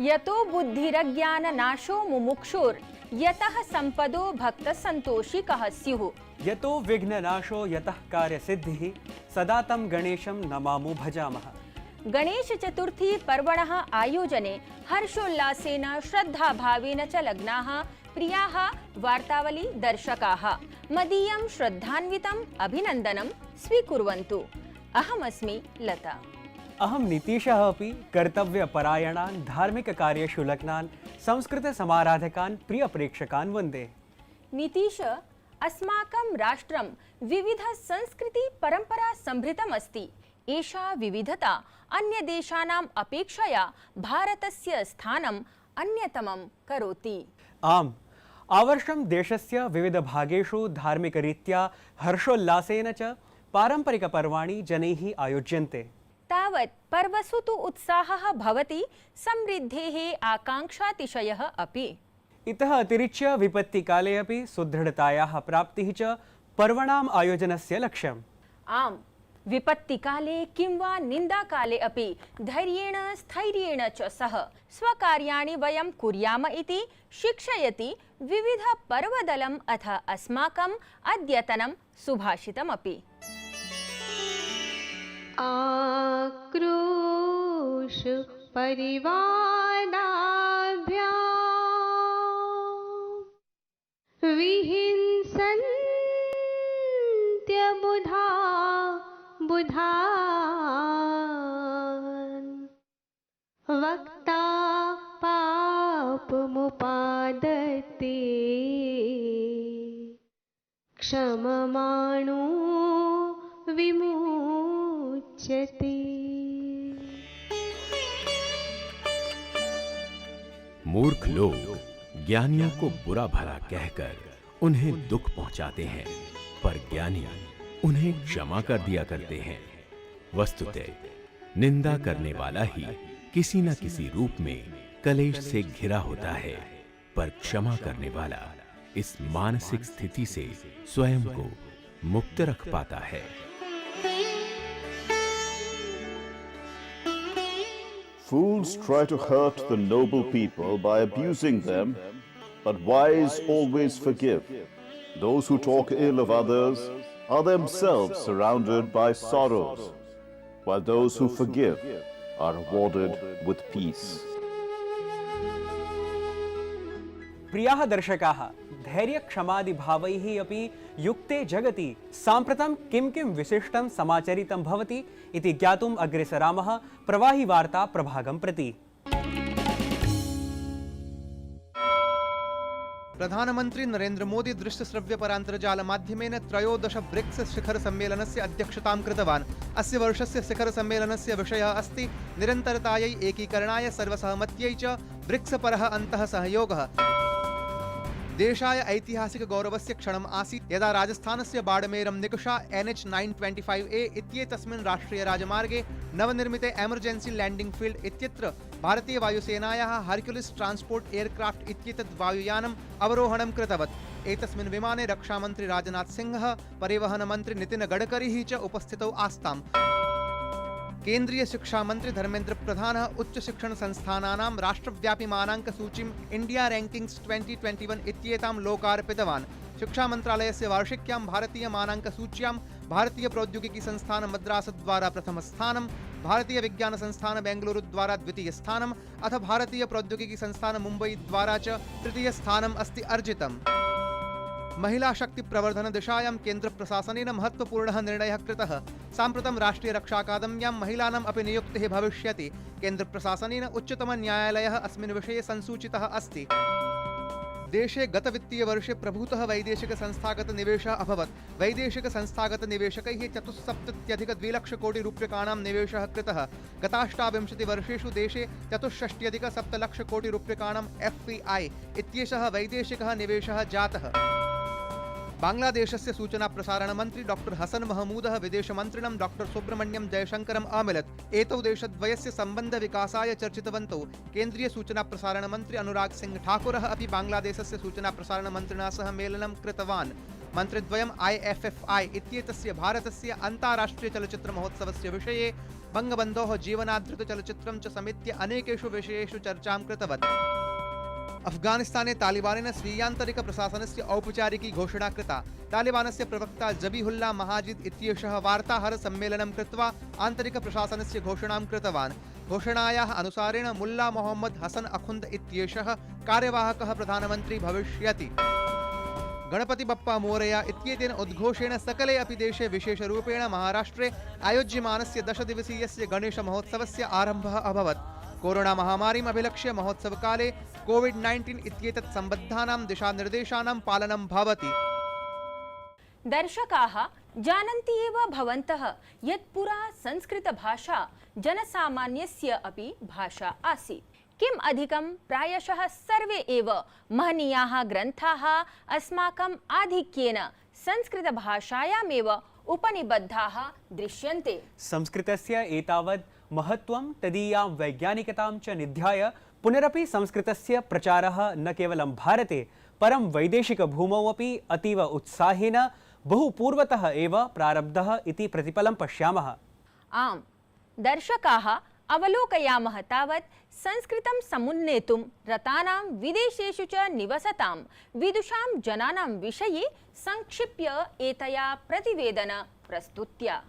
यतो बुद्धिरज्ञान नाशो मुमुक्षुर यतः संपदो भक्त संतोषिकः स्युः। यतो विघ्ननाशो यतः कार्यसिद्धिः सदा तं गणेशं नमामो भजामः। गणेश चतुर्थी पर्वणः आयोजने हर्षोल्लासेन श्रद्धाभावेन च लग्नाः प्रियाः वार्तावली दर्शकाः मदीयं श्रद्धान्वितम् अभिनन्दनं स्वीकुर्वन्तु। अहमस्मि लता। अहं नीतीशः अपि कर्तव्यपरायणान् धार्मिककार्येषु लग्नान् संस्कृतसमाराधकान् प्रियप्रेक्षकान् वन्दे। नीतीश, अस्माकं राष्ट्रं विविध संस्कृति परंपरा समृद्धम् अस्ति। एषा विविधता अन्य देशानाम् अपेक्षया भारतस्य स्थानम् अन्यतमं करोति। आम्, आवर्षं देशस्य विविधभागेषु धार्मिकरीत्या हर्षोल्लासेन च पारम्परिकपर्वाणि जनैः आयोज्यन्ते। तावत् पर्वसु तु उत्साहः भवति, समृद्धेः आकाङ्क्षातिशयः अपि। इतः अतिरिच्य विपत्तिकाले अपि सुदृढतायाः प्राप्तिः च पर्वणाम् आयोजनस्य लक्ष्यम्। आम्, विपत्तिकाले किं वा निन्दाकाले अपि धैर्येण स्थैर्येण च सह स्वकार्याणि वयं कुर्याम इति शिक्षयति विविध पर्वदलम् अथ अस्माकम् अद्यतनं सुभाषितमपि। आक्रोश परिवाराभ्यां विहिंसन्त्यबुधा बुधान् वक्ता पापमुपादते क्षममाणो विमुच्यते। मूर्ख लोग ज्ञानियों को बुरा भला कहकर उन्हें दुख पहुंचाते हैं, पर ज्ञानी उन्हें क्षमा कर दिया करते हैं। वस्तुतः निंदा करने वाला ही किसी न किसी रूप में कलेश से घिरा होता है, पर क्षमा करने वाला इस मानसिक स्थिति से स्वयं को मुक्त रख पाता है। Fools try to hurt the noble people by abusing them, but wise always forgive. Those who talk ill of others are themselves surrounded by sorrows, while those who forgive are rewarded with peace. प्रियाः दर्शकाः, धैर्य क्षमादि भावैः अपि युक्ते जगति साम्प्रतं किं किं विशिष्टं समाचरितं भवति इति ज्ञातुम् अग्रेसरामः प्रवाही वार्ता प्रभागं प्रति। प्रधानमंत्री नरेंद्र मोदी दृश्य श्रव्य परान्तर्जाल माध्यमेन त्रयोदश ब्रिक्स शिखर सम्मेलनस्य अध्यक्षतां कृतवान्। अस्य वर्षस्य शिखर सम्मेलनस्य विषयः अस्ति निरन्तरतायै एकीकरणाय सर्वसहमत्यै च ब्रिक्स परः अन्तः सहयोगः। देशाय ऐतिहासिक गौरवस्य क्षणम् आसीत् यदा राजस्थानस्य बाड़मेरं निकषा NH 925A इत्येतस्मिन् राष्ट्रिय राजमार्गे नवनिर्मिते एमर्जेन्सी लैंडिंग फील्ड इत्यत्र भारतीय वायुसेनायाः हर्क्युलिस् ट्रांसपोर्ट एयरक्राफ्ट इत्येतत् वायुयानम् अवरोहणं कृतवत्। एतस्मिन् विमाने रक्षामन्त्री राजनाथ सिंहः, परिवहन मन्त्री नितिन गडकरी च उपस्थितौ आस्ताम्। केंद्रीय शिक्षा मंत्री धर्मेंद्र प्रधान उच्च शिक्षण संस्थानानां राष्ट्रव्यापी मानांक सूचीं इंडिया रैंकिंग्स 2021 इत्येतां लोकार्पितवान्। शिक्षा मंत्रालयस्य वार्षिक्यां भारतीय मानांक सूच्यां भारतीय प्रौद्योगिकी संस्थान मद्रास द्वारा प्रथम स्थानं, भारतीय विज्ञान संस्थान बेंगलुरु द्वारा द्वितीय स्थानम् अथ भारतीय प्रौद्योगिकी संस्थान मुंबई द्वारा च तृतीय स्थानम् अस्ति अर्जितम्। महिला शक्ति प्रवर्धन दिशायां केंद्र प्रशासनेन महत्वपूर्णः निर्णयः कृतः। साम्प्रतं राष्ट्रिय रक्षा अकादम्यां महिलानाम् अपि नियुक्तिः भविष्यति। केंद्र प्रशासनेन उच्चतम न्यायालयः अस्मिन् विषये संसूचितः अस्ति। देशे गत वित्तीय वर्षे प्रभूतः वैदेशिक संस्थागत निवेशः अभवत्। वैदेशिक संस्थागत निवेशकैः 74,2 लाख कोटि रूप्यकाणां निवेशः कृतः। गताष्टाविंशति वर्षेषु देशे 64,7 लाख कोटि रूप्यकाणां FPI इत्येषः वैदेशिकः निवेशः जातः। बांग्लादेशस्य सूचना प्रसारण मंत्री डॉक्टर हसन महमूदः विदेशमन्त्रिणं डॉक्टर सुब्रह्मण्यम जयशंकरम् अमिलत्। एतौ देशद्वयस्य सम्बन्ध विकासाय चर्चितवन्तौ। केन्द्रीय सूचना प्रसारण मंत्री अनुराग सिंह ठाकुरः अपि बांग्लादेशस्य सूचना प्रसारण मन्त्रिणा सह मेलनं कृतवान्। मन्त्रिद्वयम् IFFI इत्येतस्य भारतस्य अन्ताराष्ट्रिय चलच्चित्र महोत्सवस्य विषये बङ्गबन्धोः जीवनाधृतचलच्चित्रं च समेत्य अनेकेषु विषयेषु चर्चां कृतवती। अफगानिस्ताने तालिबानेन स्वीयान्तरिकप्रशासनस्य औपचारिकी घोषणा कृता। तालिबानस्य प्रवक्ता जबीहुल्ला महाजिद इत्येषः वार्ताहरसम्मेलनं कृत्वा आन्तरिकप्रशासनस्य घोषणां कृतवान्। घोषणायाः अनुसारेण मुल्ला मोहम्मद हसन अखुन्द इत्येषः कार्यवाहकः प्रधानमन्त्री भविष्यति। गणपति बप्पा मोरया इत्येतेन उद्घोषेण सकले अपि देशे विशेषरूपेण महाराष्ट्रे आयोज्यमानस्य 10 दिवसीयस्य गणेशमहोत्सवस्य आरम्भः अभवत्। कोरोना महामारीम् अभिलक्ष्य महोत्सवकाले कोविड-19 इत्येतत् सम्बद्धानां दिशानिर्देशानां पालनं भवति। दर्शकाः जानन्ति एव भवन्तः यत् पुरा संस्कृतभाषा जनसामान्यस्य अपि भाषा आसीत्। किम् अधिकं प्रायशः सर्वे एव महनीयाः ग्रन्थाः अस्माकम् आधिक्येन संस्कृतभाषायामेव उपनिबद्धाः दृश्यन्ते। संस्कृतस्य एतावत् महत्त्वं तदीयां वैज्ञानिकतां च निध्याय पुनरपि संस्कृतस्य प्रचारः न केवलं भारते परं वैदेशिकभूमौ अपि अतीव उत्साहेन बहु पूर्वतः एव प्रारब्धः इति प्रतिफलं पश्यामः। आम्, दर्शकाः अवलोकयामः तावत् संस्कृतं समुन्नेतुं रतानां विदेशेषु च निवसतां विदुषां जनानां विषये संक्षिप्य एतया प्रतिवेदन प्रस्तुत्या।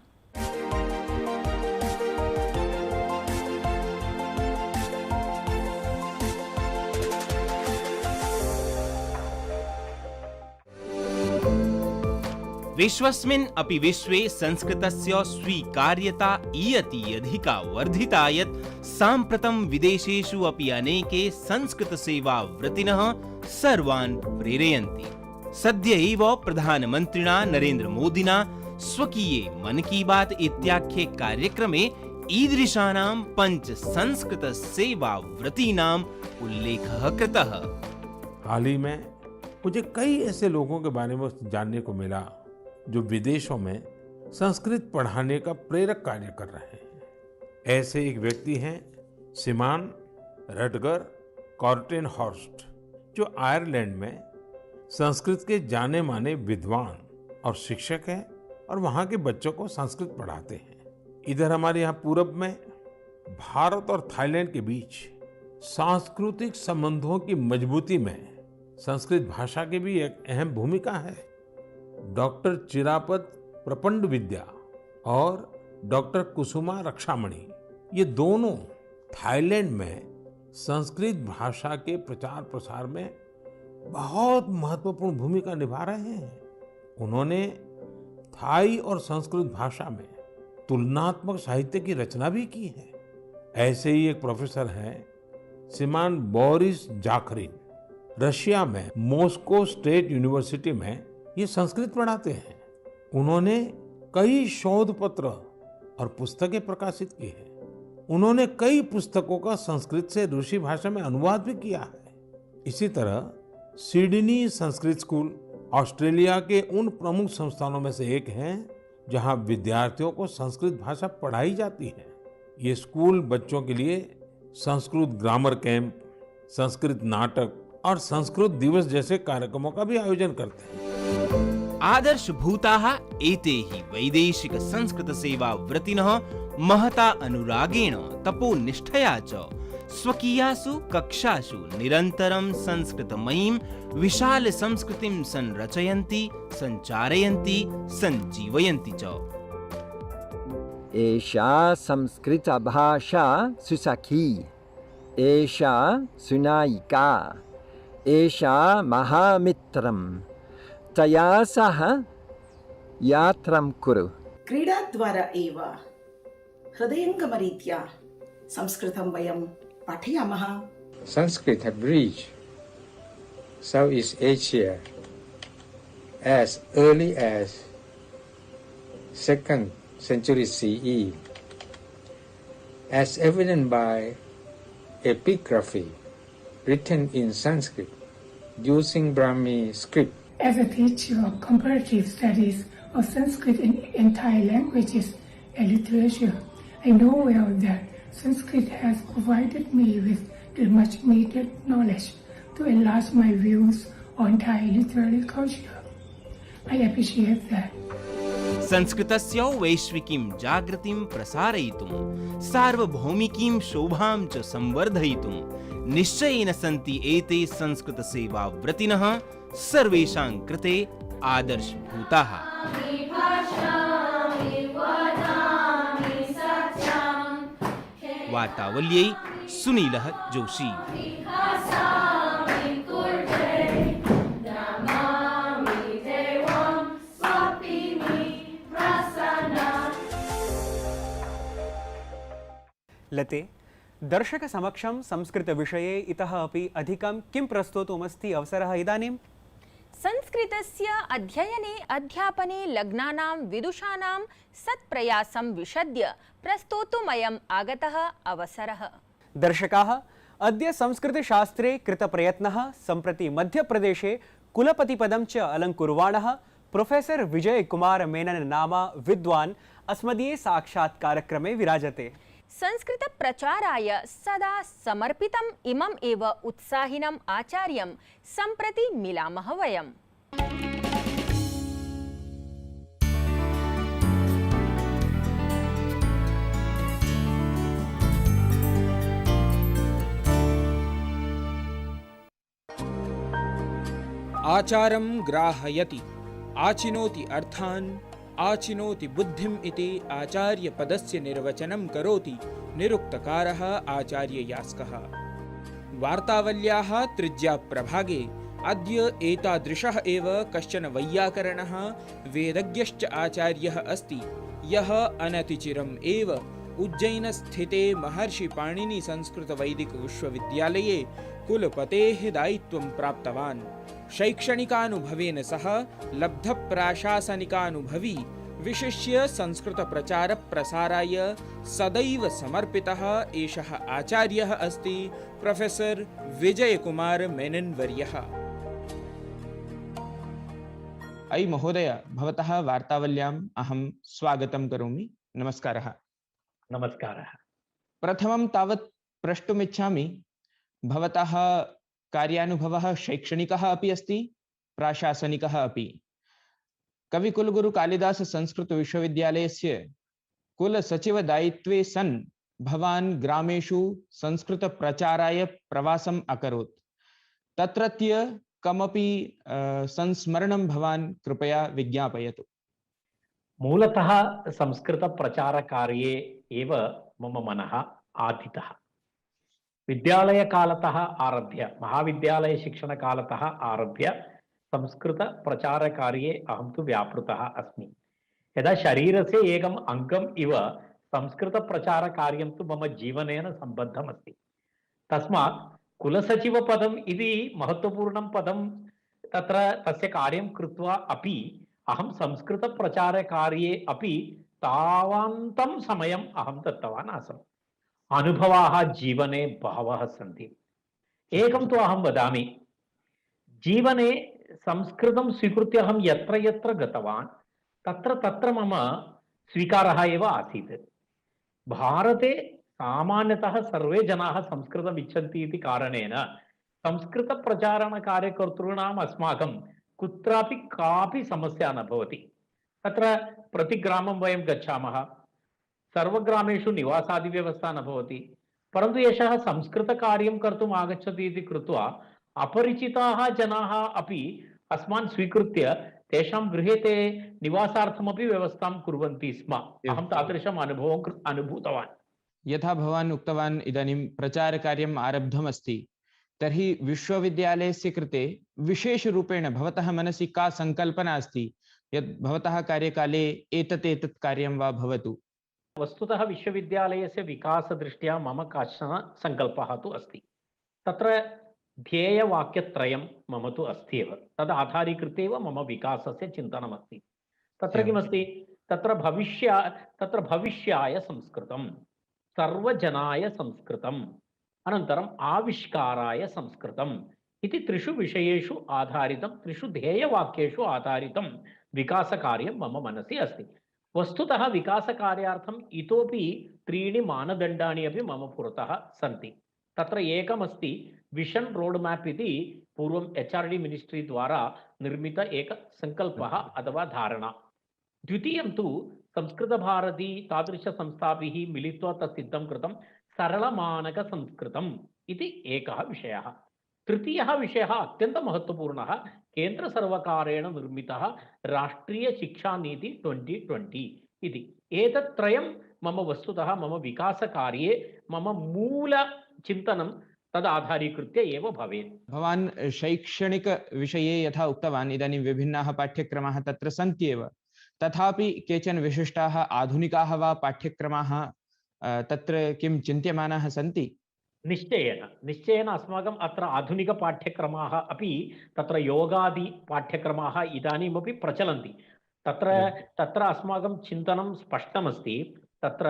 विश्वस्मिन् अपि विश्वे संस्कृतस्य स्वीकार्यता इयती अधिका वर्धिता यत् साम्प्रतं विदेशेषु अपि अनेके संस्कृतसेवाव्रतिनः सर्वान् प्रेरयन्ति। सद्य एव प्रधानमन्त्रिणा नरेन्द्रमोदिना स्वकीये मन की बात इत्याख्ये कार्यक्रमे ईदृशानां 5 संस्कृतसेवाव्रतीनाम् उल्लेखः कृतः। हाल ही में मुझे कई ऐसे लोगों के बारे में जानने को मिला जो विदेशों में संस्कृत पढ़ाने का प्रेरक कार्य कर रहे हैं। ऐसे एक व्यक्ति हैं श्रीमान रटगर कॉर्टेनहॉर्स्ट, जो आयरलैंड में संस्कृत के जाने माने विद्वान और शिक्षक हैं और वहाँ के बच्चों को संस्कृत पढ़ाते हैं। इधर हमारे यहाँ पूरब में भारत और थाईलैंड के बीच सांस्कृतिक संबंधों की मजबूती में संस्कृत भाषा की भी एक अहम भूमिका है। डॉक्टर चिरापत प्रपंड विद्या और डॉक्टर कुसुमा रक्षामणि, ये दोनों थाईलैंड में संस्कृत भाषा के प्रचार प्रसार में बहुत महत्वपूर्ण भूमिका निभा रहे हैं। उन्होंने थाई और संस्कृत भाषा में तुलनात्मक साहित्य की रचना भी की है। ऐसे ही एक प्रोफेसर हैं श्रीमान बोरिस जाखरिन, रशिया में मॉस्को स्टेट यूनिवर्सिटी में ये संस्कृत पढ़ाते हैं। उन्होंने कई शोध पत्र और पुस्तकें प्रकाशित की हैं। उन्होंने कई पुस्तकों का संस्कृत से रूसी भाषा में अनुवाद भी किया है। इसी तरह सिडनी संस्कृत स्कूल ऑस्ट्रेलिया के उन प्रमुख संस्थानों में से एक है जहां विद्यार्थियों को संस्कृत भाषा पढ़ाई जाती है। ये स्कूल बच्चों के लिए संस्कृत ग्रामर कैंप, संस्कृत नाटक और संस्कृत दिवस जैसे कार्यक्रमों का भी आयोजन करते हैं। आदर्शभूताः एते हि वैदेशिक संस्कृत सेवाव्रतिनः महता अनुरागेण तपोनिष्ठया च स्वकीयासु कक्षासु निरन्तरं संस्कृतमयीं विशाल संस्कृतिं संरचयन्ति, संचारयन्ति, संजीवयन्ति च। एषा संस्कृत भाषा सुसखी, एषा सुनायिका, एषा महामित्रम्, तया सह यात्रां कुरु। क्रीडाद्वारा एव हृदयङ्गमरीत्या संस्कृतं वयं पाठयामः। Sanskrit had reached Southeast Asia as early as 2nd century CE, as evident by epigraphy written in Sanskrit using Brahmi script. As a teacher of comparative studies of Sanskrit and Thai languages and literature, I know well that Sanskrit has provided me with the much needed knowledge to enlarge my views on Thai literary culture. I appreciate that. संस्कृतस्य वैश्विकीं जागृतिं प्रसारयितुं सार्वभौमिकीं शोभां च संवर्धयितुं निश्चयेन सन्ति एते संस्कृतसेवाव्रतिनः सर्वेषां कृते आदर्शभूताः। वार्तावल्यै सुनीलः जोशी। लते, दर्शकसमक्षं संस्कृतविषये इतः अपि अधिकं किं प्रस्तोतुमस्ति अवसरः इदानीं? संस्कृतस्य अध्ययने अध्यापने लग्नानां विदुषाणां सत्प्रयासं विशद्य प्रस्तोतुमयम् आगतः अवसरः। दर्शकाः, अद्य संस्कृतशास्त्रे कृतप्रयत्नः सम्प्रति मध्यप्रदेशे कुलपतिपदं च अलङ्कुर्वाणः प्रोफेसर विजयकुमार मेनन नामा विद्वान् अस्मदीये साक्षात्कारक्रमे विराजते। संस्कृत प्रचाराय सदा समर्पितम् इमम् एव उत्साहिनम् आचार्यं सम्प्रति मिलामः वयम्। आचारं ग्राहयति आचिनोति अर्थान् आचिनोति बुद्धिम् इति आचार्यपदस्य निर्वचनं करोति निरुक्तकारः आचार्ययास्कः। वार्तावल्याः तृतीयप्रभागे अद्य एतादृशः एव कश्चन वैयाकरणः वेदज्ञश्च आचार्यः अस्ति, यः अनतिचिरम् एव उज्जैनस्थिते महर्षि पाणिनि संस्कृत वैदिक विश्वविद्यालये कुलपतेः दायित्वं प्राप्तवान्। शैक्षणिकानुभवेन सह लब्धप्राशासनिकानुभवी विशिष्य संस्कृत प्रचार प्रसाराय सदैव समर्पितः एषः आचार्यः अस्ति प्रोफेसर विजयकुमार मेनन वर्यः। अयि महोदय, भवतः वार्तावल्याम् अहं स्वागतं करोमि। नमस्कारः। नमस्कारः। प्रथमं तावत् प्रष्टुमिच्छामि, भवतः कार्यानुभवः शैक्षणिकः अपि अस्ति, प्राशासनिकः अपि। कविकुलगुरु कालिदास संस्कृत विश्वविद्यालयस्य कुलसचिवदायित्वे सन् भवान् ग्रामेषु संस्कृत प्रचाराय प्रवासम् अकरोत्। तत्रत्य कमपि संस्मरणं भवान् कृपया विज्ञापयतु। मूलतः संस्कृत प्रचारकार्ये एव मम मनः आधितः। विद्यालयकालतः आरभ्य, महाविद्यालयशिक्षणकालतः आरभ्य संस्कृत प्रचारकार्ये अहं तु व्यापृतः अस्मि। यदा शरीरस्य एकम् अङ्गम् इव संस्कृत प्रचारकार्यं तु मम जीवनेन सम्बद्धम् अस्ति। तस्मात् कुलसचिवपदम् इति महत्त्वपूर्णं पदं तत्र तस्य कार्यं कृत्वा अपि अहं संस्कृत प्रचारकार्ये अपि तावन्तं समयम् अहं दत्तवान् आसम्। अनुभवाः जीवने बहवः सन्ति। एकं तु अहं वदामि, जीवने संस्कृतं स्वीकृत्य अहं यत्र यत्र गतवान् तत्र तत्र मम स्वीकारः एव आसीत्। भारते सामान्यतः सर्वे जनाः संस्कृतम् इच्छन्ति इति कारणेन संस्कृतप्रचारणकार्यकर्तॄणाम् अस्माकं कुत्रापि कापि समस्या न भवति। तत्र प्रतिग्रामं वयं गच्छामः, सर्वग्रामेषु निवासादिव्यवस्था न भवति, परन्तु एषः संस्कृतकार्यं कर्तुम् आगच्छति इति कृत्वा अपरिचिताः जनाः अपि अस्मान् स्वीकृत्य तेषां गृहे ते निवासार्थमपि व्यवस्थां कुर्वन्ति स्म। अहं तादृशम् अनुभवम् अनुभूतवान्। यथा भवान् उक्तवान्, इदानीं प्रचारकार्यम् आरब्धमस्ति, तर्हि विश्वविद्यालयस्य कृते विशेषरूपेण भवतः मनसि का सङ्कल्पना अस्ति यत् भवतः कार्यकाले एतत् कार्यं वा भवतु? वस्तुतः विश्वविद्यालयस्य विकासदृष्ट्या मम कश्चन सङ्कल्पः तु अस्ति। तत्र ध्येयवाक्यत्रयं मम तु अस्ति एव, तद् आधारीकृत्य एव मम विकासस्य चिन्तनमस्ति। तत्र किमस्ति, तत्र भविष्याय संस्कृतं, सर्वजनाय संस्कृतम्, अनन्तरम् आविष्काराय संस्कृतम् इति त्रिषु विषयेषु आधारितं, त्रिषु ध्येयवाक्येषु आधारितं विकासकार्यं मम मनसि अस्ति। वस्तुतः विकासकार्यार्थम् इतोपि त्रीणि मानदण्डानि अपि मम पुरतः सन्ति। तत्र एकमस्ति विषन् रोड् मैप् इति पूर्वं HRD मिनिस्ट्री द्वारा निर्मित एक सङ्कल्पः अथवा धारणा। द्वितीयं तु संस्कृतभारती तादृशसंस्थाभिः मिलित्वा तत् सिद्धं कृतं सरलमानकसंस्कृतम् इति एकः विषयः। तृतीयः विषयः अत्यन्तं महत्त्वपूर्णः, केन्द्रसर्वकारेण निर्मितः राष्ट्रियशिक्षानीति 2020 इति। एतत्त्रयं मम वस्तुतः मम विकासकार्ये मम मूलचिन्तनं तदाधारीकृत्य एव भवेत्। भवान् शैक्षणिकविषये यथा उक्तवान्, इदानीं विभिन्नाः पाठ्यक्रमाः तत्र सन्ति एव, तथापि केचन विशिष्टाः आधुनिकाः वा पाठ्यक्रमाः तत्र किं चिन्त्यमानाः सन्ति? निश्चयेन निश्चयेन अस्माकम् अत्र आधुनिकपाठ्यक्रमाः अपि तत्र योगादि पाठ्यक्रमाः इदानीमपि प्रचलन्ति। तत्र अस्माकं चिन्तनं स्पष्टमस्ति। तत्र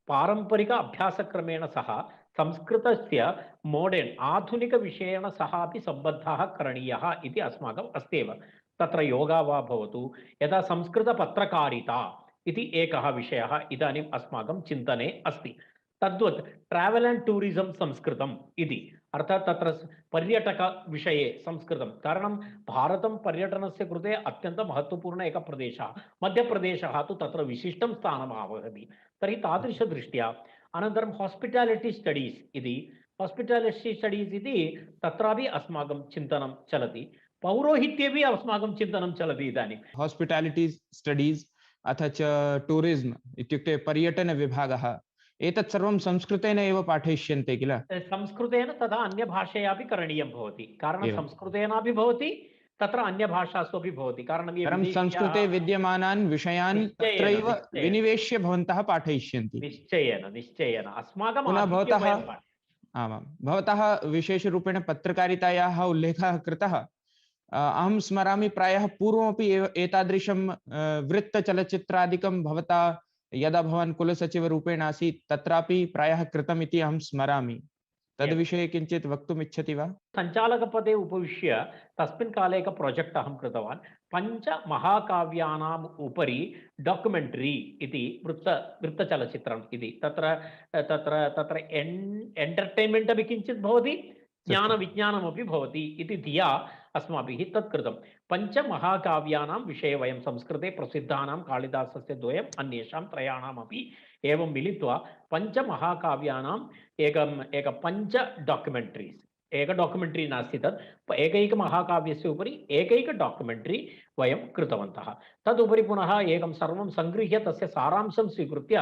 पारम्परिक अभ्यासक्रमेण सह संस्कृतस्य मोडर्न् आधुनिकविषयेण सह अपि सम्बद्धः करणीयः इति अस्माकम् अस्त्येव। तत्र योगा वा भवतु, यदा संस्कृतपत्रकारिता इति एकः विषयः इदानीम् अस्माकं चिन्तने अस्ति। तद्वत् ट्रावेल् एंड टूरिज्म संस्कृतम् इति, अर्थात् तत्र पर्यटकविषये संस्कृतं। कारणं भारतं पर्यटनस्य कृते अत्यन्तं महत्त्वपूर्ण एकः प्रदेशः, मध्यप्रदेशः तु तत्र विशिष्टं स्थानम् आवहति। तर्हि तादृशदृष्ट्या अनन्तरं हास्पिटालिटी स्टडीस् इति, हास्पिटालिटी स्टडीस् इति तत्रापि अस्माकं चिन्तनं चलति। पौरोहित्येपि अस्माकं चिन्तनं चलति इदानीं। हास्पिटालिटी स्टडीस् अथ च टूरिज्म इत्युक्ते पर्यटनविभागः, एतत् सर्वं संस्कृतेन एव पाठयिष्यन्ते किल? संस्कृतेन तथा अन्यभाषया अपि करणीयं भवति। कारणं संस्कृतेनापि भवति, तत्र अन्यभाषासु अपि भवति। कारणं संस्कृते विद्यमानान् विषयान् तत्रैव विनिवेश्य भवन्तः पाठयिष्यन्ति। निश्चयेन निश्चयेन अस्माकं पुनः भवतः विशेषरूपेण पत्रकारितायाः उल्लेखः कृतः। अहं स्मरामि, प्रायः पूर्वमपि एतादृशं वृत्तचलच्चित्रादिकं भवता यदा भवान् कुलसचिवरूपेण आसीत् तत्रापि प्रायः कृतम् इति अहं स्मरामि। तद्विषये किञ्चित् वक्तुम् इच्छति वा? सञ्चालकपदे उपविश्य तस्मिन् काले एकं प्रोजेक्ट् अहं कृतवान्। 5 महाकाव्यानाम् उपरि डॉक्युमेण्टरी इति वृत्तचलचित्रम् इति। तत्र एंटरटेनमेंट् अपि किञ्चित् भवति, ज्ञानविज्ञानमपि भवति इति धिया अस्माभिः तत् कृतं। 5 महाकाव्यानां विषये वयं संस्कृते प्रसिद्धानां कालिदासस्य 2 अन्येषां 3 एवं मिलित्वा 5 महाकाव्यानाम् एक 5 डॉक्युमेण्टरीस्, एक डॉक्युमेण्टरी नास्ति, तत् एकैक महाकाव्यस्य उपरि एकैक डॉक्युमेण्टरी वयं कृतवन्तः। तदुपरि पुनः एकं सर्वं संगृह्य तस्य सारांशं स्वीकृत्य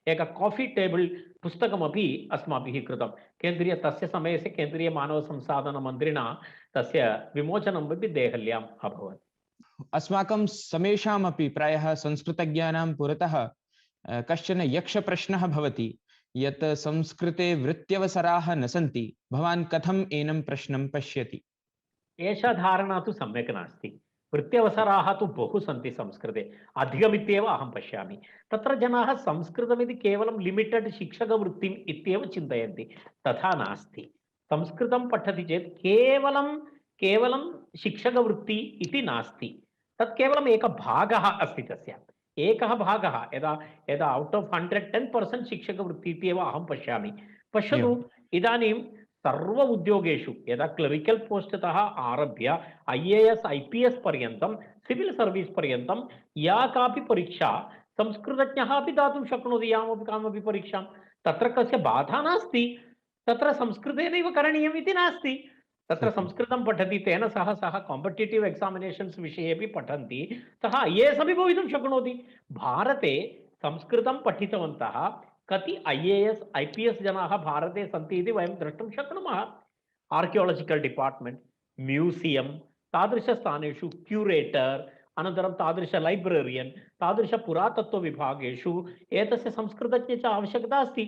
एक कॉफी टेबल पुस्तकमपि अस्माभिः कृतं। तस्य समयस्य केन्द्रीय मानवसंसाधनमन्त्रिणा तस्य विमोचनमपि देहल्याम् अभवत्। अस्माकं समेषामपि प्रायः संस्कृतज्ञानां पुरतः कश्चन यक्षप्रश्नः भवति यत् संस्कृते वृत्त्यवसराः न सन्ति। भवान् कथम् एनं प्रश्नं पश्यति? एषा धारणा तु सम्यक् नास्ति। वृत्त्यवसराः तु बहु सन्ति संस्कृते, अधिकमित्येव अहं पश्यामि। तत्र जनाः संस्कृतमिति केवलं लिमिटेड् शिक्षकवृत्तिम् इत्येव चिन्तयन्ति, तथा नास्ति। संस्कृतं पठति चेत् केवलं शिक्षकवृत्ति इति नास्ति, तत् केवलम् एकः भागः अस्ति। तस्य एकः भागः यदा औट् आफ् 100 10% शिक्षकवृत्ति इत्येव अहं पश्यामि। पश्यतु, इदानीं सर्व उद्योगेषु यदा क्लरिकल पोस्ट्तः आरभ्य IAS IPS पर्यन्तं सिविल सर्विस पर्यन्तं या कापि परीक्षा संस्कृतज्ञः अपि दातुं शक्नोति, यामपि कामपि परीक्षां। तत्र कस्य बाधा नास्ति, तत्र संस्कृतेनैव करणीयम् इति नास्ति। तत्र संस्कृतं पठति, तेन सह कॉम्पिटिटिव एग्जामिनेशन्स् विषये अपि पठन्ति, सः IAS अपि भवितुं शक्नोति। भारते संस्कृतं पठितवन्तः कति IAS IPS जनाः भारते सन्ति इति वयं द्रष्टुं शक्नुमः। आर्कियोलॉजिकल डिपार्ट्मेंट, म्यूजियम, तादृशस्थानेषु क्यूरेटर, अनन्तरं तादृश लाइब्रेरियन, तादृश पुरातत्व विभागेषु एतस्य संस्कृतज्ञस्य आवश्यकता अस्ति।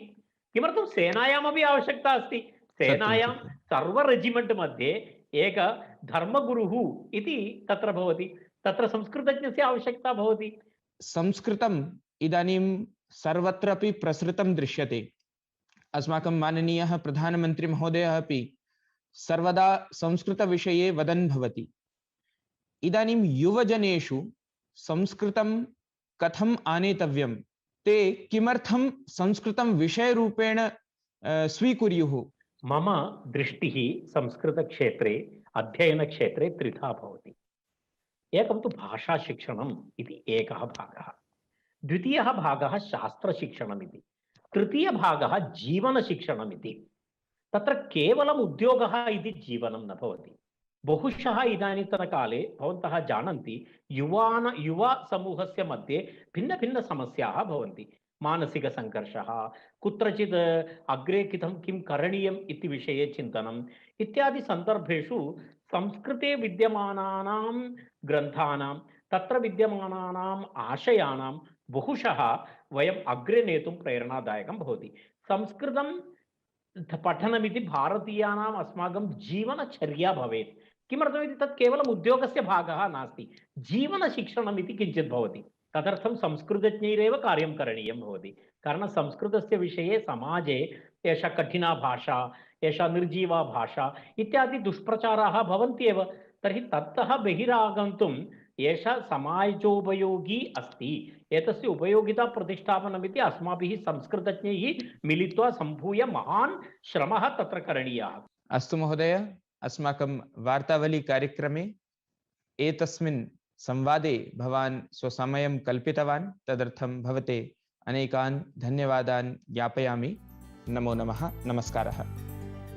किमर्थं? सेनायामपि आवश्यकता अस्ति। सेनायां सर्व रेजिमेंट मध्ये एक धर्मगुरुः इति तत्र भवति, तत्र संस्कृतज्ञस्य आवश्यकता भवति। संस्कृतम् इदानीं सर्वत्रापि प्रसृतं दृश्यते। अस्माकं माननीयः प्रधानमन्त्री महोदयः अपि सर्वदा संस्कृतविषये वदन् भवति। इदानीं युवजनेषु संस्कृतं कथम् आनेतव्यं, ते किमर्थं संस्कृतं विषयरूपेण स्वीकुर्युः? मम दृष्टिः संस्कृतक्षेत्रे अध्ययनक्षेत्रे त्रिधा भवति। एकं तु भाषाशिक्षणम् इति एकः भागः, द्वितीयः भागः शास्त्रशिक्षणमिति, तृतीयभागः जीवनशिक्षणमिति। तत्र केवलम् उद्योगः इति जीवनं न भवति। बहुशः इदानीन्तनकाले भवन्तः जानन्ति युवा समूहस्य मध्ये भिन्नभिन्नसमस्याः भवन्ति। मानसिकसङ्घर्षः, कुत्रचित् अग्रे किं करणीयम् इति विषये चिन्तनम् इत्यादि सन्दर्भेषु संस्कृते विद्यमानानां ग्रन्थानां तत्र विद्यमानानाम् आशयानां बहुशः वयम् अग्रे नेतुं प्रेरणादायकं भवति। संस्कृतं पठनमिति भारतीयानाम् अस्माकं जीवनचर्या भवेत्। किमर्थमिति तत् केवलम् उद्योगस्य भागः नास्ति, जीवनशिक्षणमिति किञ्चित् भवति। तदर्थं संस्कृतज्ञैरेव कार्यं करणीयं भवति। कारणं संस्कृतस्य विषये समाजे एषा कठिना भाषा, एषा निर्जीवा भाषा इत्यादि दुष्प्रचाराः भवन्ति एव। तर्हि ततः बहिरागन्तुम् एषा समाजोपयोगी अस्ति, एतस्य उपयोगिता प्रतिष्ठापनमिति अस्माभिः संस्कृतज्ञैः मिलित्वा सम्भूय महान् श्रमः तत्र करणीयः। अस्तु महोदय, अस्माकं वार्तावली कार्यक्रमे एतस्मिन् संवादे भवान् स्वसमयं कल्पितवान्, तदर्थं भवते अनेकान् धन्यवादान् ज्ञापयामि। नमो नमः। नमस्कारः।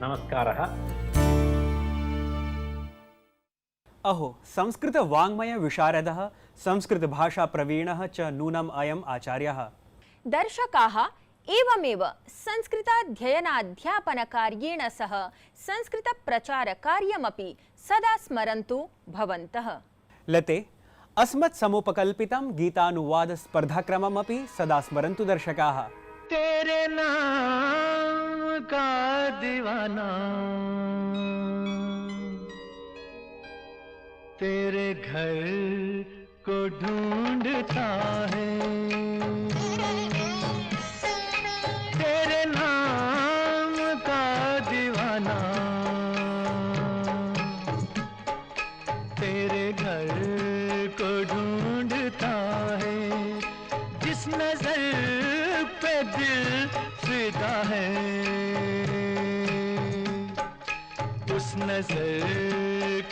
नमस्कारः। अहो, संस्कृत वाङ्मय विशारदः, संस्कृत भाषा प्रवीणः च नूनम् अयम् आचार्यः। दर्शकाः एवमेव संस्कृताध्ययनाध्यापनकार्येण सह संस्कृतप्रचारकार्यमपि सदा स्मरन्तु भवन्तः। लते, अस्मत् समुपकल्पितं गीतानुवाद स्पर्धाक्रममपि सदा स्मरन्तु दर्शकाः। तेरे नाम का दीवाना, तेरे घर को ढूंढता है, तेरे नाम का दीवाना, तेरे घर को ढूंढता है, जिस नजर पे दिल फिदा है, उस नजर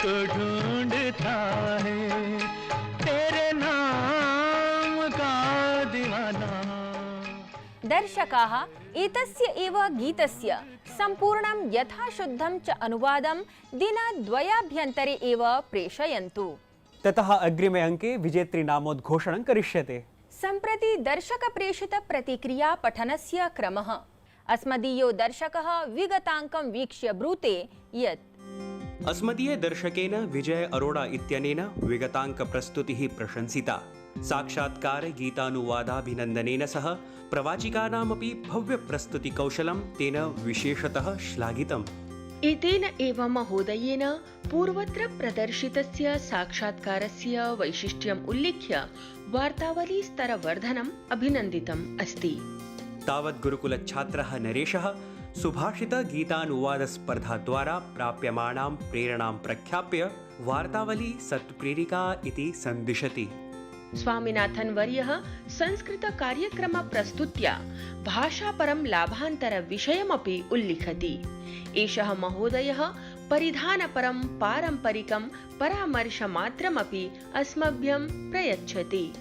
को ढूंढता है, तेरे नाम का दीवाना। दर्शकाः एतस्य एव गीतस्य सम्पूर्णं यथाशुद्धं च अनुवादं दिनद्वयाभ्यन्तरे एव प्रेषयन्तु। ततः अग्रिमे अंके विजेतृनामोद्घोषणं करिष्यते। सम्प्रति दर्शकप्रेषितप्रतिक्रिया पठनस्य क्रमः। अस्मदीयो दर्शकः विगताङ्कं वीक्ष्य ब्रूते यत् अस्मदीय दर्शकेन विजय अरोड़ा इत्यनेन विगताङ्क प्रस्तुतिः प्रशंसिता। साक्षात्कार गीतानुवादाभिनन्दनेन सह प्रवाचिकानामपि भव्य प्रस्तुतिकौशलं तेन विशेषतः श्लाघितम्। एतेन एव महोदयेन पूर्वत्र प्रदर्शितस्य साक्षात्कारस्य वैशिष्ट्यम् उल्लिख्य वार्तावली स्तरवर्धनम् अभिनन्दितम् अस्ति। तावत् गुरुकुलछात्रः नरेशः सुभाषित गीतानुवाद स्पर्धा द्वारा प्राप्यमाणां प्रेरणां प्रख्याप्य वार्तावली सत्प्रेरिका इति संदिशति। स्वामिनाथन वर्यः संस्कृत कार्यक्रम प्रस्तुत्या भाषापरं लाभान्तर विषयमपि उल्लिखति। एषः महोदयः परिधानपरं पारम्परिकं परामर्शमात्रमपि अस्मभ्यं प्रयच्छति।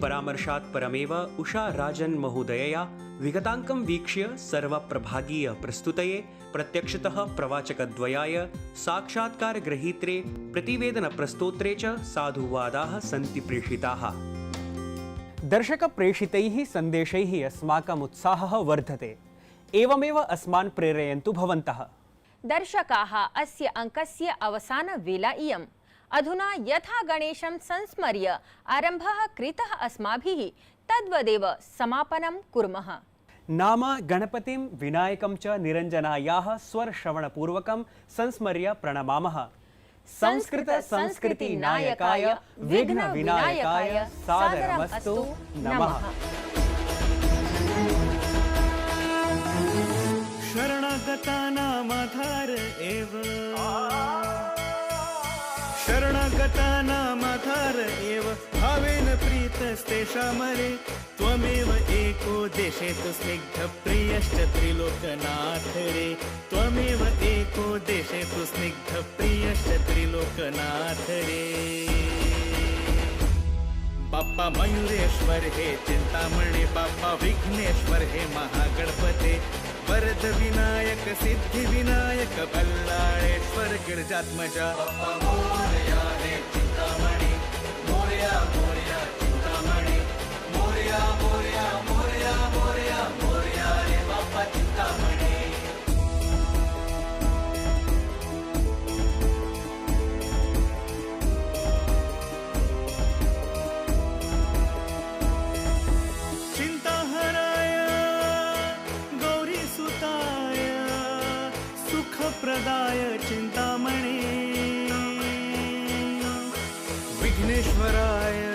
परामर्शात् परमेव उषा राजन् महोदयया विगताङ्कं वीक्ष्य सर्वप्रभागीय प्रस्तुतये प्रत्यक्षतः प्रवाचकद्वयाय साक्षात्कारग्रहीत्रे प्रतिवेदनप्रस्तोत्रे च साधुवादाः सन्ति प्रेषिताः। दर्शकप्रेषितैः सन्देशैः अस्माकम् उत्साहः वर्धते। एवमेव अस्मान् प्रेरयन्तु भवन्तः। दर्शकाः अस्य अङ्कस्य अवसानवेला इयम्। अधुना यथा गणेशं संस्मर्य आरम्भः कृतः अस्माभिः तद्वदेव समापनं कुर्मः। नाम गणपतिं विनायकं च निरञ्जनायाः स्वरश्रवणपूर्वकं संस्मर्य प्रणमामः। संस्कृत संस्कृति नायकाय विघ्न विनायकाय सादरमस्तु नमः। शरणागतानामाधार एव, शरणागतानामाधार एव भावेन प्रीतस्तेषामरे त्वमेव एको देशे तु स्निग्धप्रियश्च त्रिलोकनाथ रे, त्वमेव एको देशे तु स्निग्धप्रियश्च त्रिलोकनाथ रे। बाप्पा मयूरेश्वर हे चिंतामणी बाप्पा विघ्नेश्वर हे महागणपते वरद विनायक सिद्धि विनायक बल्लाळेश्वर गिरिजात्मजा बाप्पा मोरया हे चिंतामणी मोरया मोरया चिंतामणी मोरया मोरया मोरया मोरया मोरया रे बाप्पा चिंतामणी प्रदाय चिंतामणी विघ्नेश्वराय